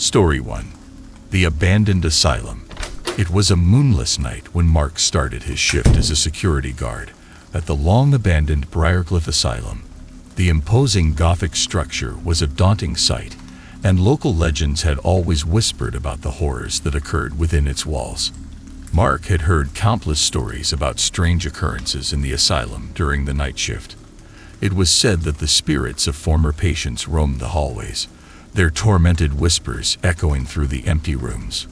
Story 1. The Abandoned Asylum. It was a moonless night when Mark started his shift as a security guard at the long-abandoned Briarcliff Asylum. The imposing Gothic structure was a daunting sight, and local legends had always whispered about the horrors that occurred within its walls. Mark had heard countless stories about strange occurrences in the asylum during the night shift. It was said that the spirits of former patients roamed the hallways, their tormented whispers echoing through the empty rooms.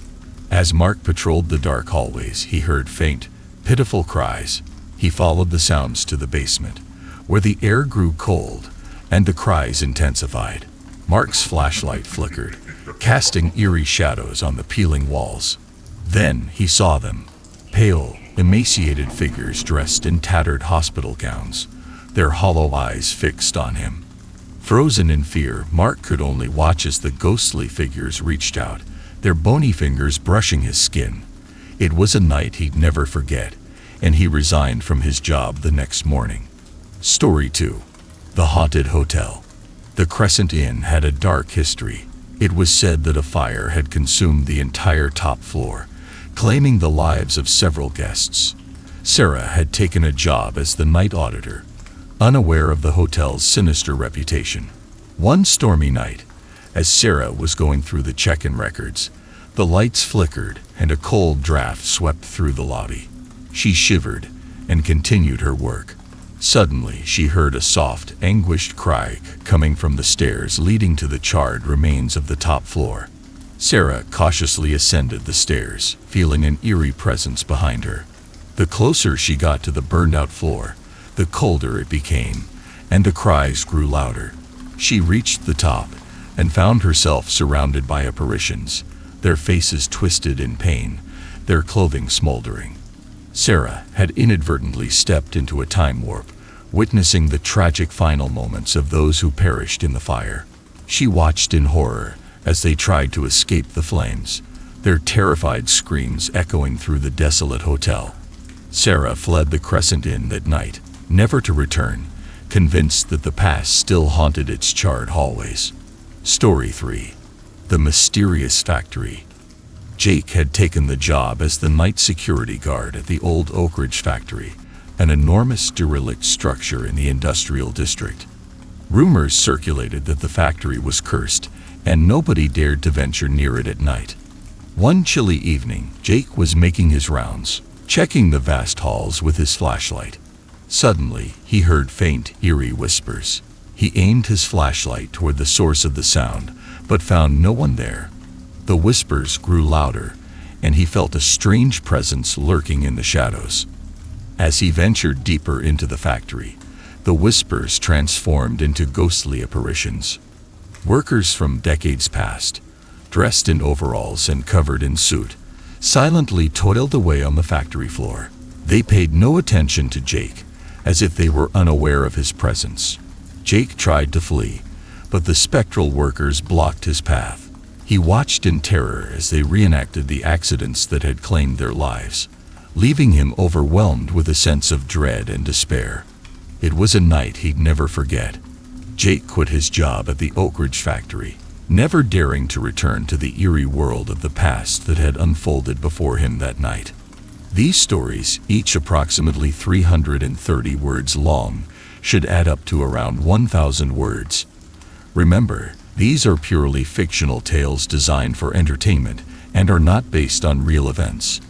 As Mark patrolled the dark hallways, he heard faint, pitiful cries. He followed the sounds to the basement, where the air grew cold and the cries intensified. Mark's flashlight flickered, casting eerie shadows on the peeling walls. Then he saw them, pale, emaciated figures dressed in tattered hospital gowns, their hollow eyes fixed on him. Frozen in fear, Mark could only watch as the ghostly figures reached out, their bony fingers brushing his skin. It was a night he'd never forget, and he resigned from his job the next morning. Story 2. The Haunted Hotel. The Crescent Inn had a dark history. It was said that a fire had consumed the entire top floor, claiming the lives of several guests. Sarah had taken a job as the night auditor, unaware of the hotel's sinister reputation. One stormy night, as Sarah was going through the check-in records, the lights flickered and a cold draft swept through the lobby. She shivered and continued her work. Suddenly, she heard a soft, anguished cry coming from the stairs leading to the charred remains of the top floor. Sarah cautiously ascended the stairs, feeling an eerie presence behind her. The closer she got to the burned-out floor, the colder it became, and the cries grew louder. She reached the top and found herself surrounded by apparitions, their faces twisted in pain, their clothing smoldering. Sarah had inadvertently stepped into a time warp, witnessing the tragic final moments of those who perished in the fire. She watched in horror as they tried to escape the flames, their terrified screams echoing through the desolate hotel. Sarah fled the Crescent Inn that night, never to return, convinced that the past still haunted its charred hallways. Story 3. The Mysterious Factory. Jake had taken the job as the night security guard at the old Oak Ridge factory, an enormous derelict structure in the industrial district. Rumors circulated that the factory was cursed, and nobody dared to venture near it at night. One chilly evening, Jake was making his rounds, checking the vast halls with his flashlight. Suddenly, he heard faint, eerie whispers. He aimed his flashlight toward the source of the sound, but found no one there. The whispers grew louder, and he felt a strange presence lurking in the shadows. As he ventured deeper into the factory, the whispers transformed into ghostly apparitions. Workers from decades past, dressed in overalls and covered in soot, silently toiled away on the factory floor. They paid no attention to Jake, as if they were unaware of his presence. Jake tried to flee, but the spectral workers blocked his path. He watched in terror as they reenacted the accidents that had claimed their lives, leaving him overwhelmed with a sense of dread and despair. It was a night he'd never forget. Jake quit his job at the Oak Ridge factory, never daring to return to the eerie world of the past that had unfolded before him that night. These stories, each approximately 330 words long, should add up to around 1,000 words. Remember, these are purely fictional tales designed for entertainment and are not based on real events.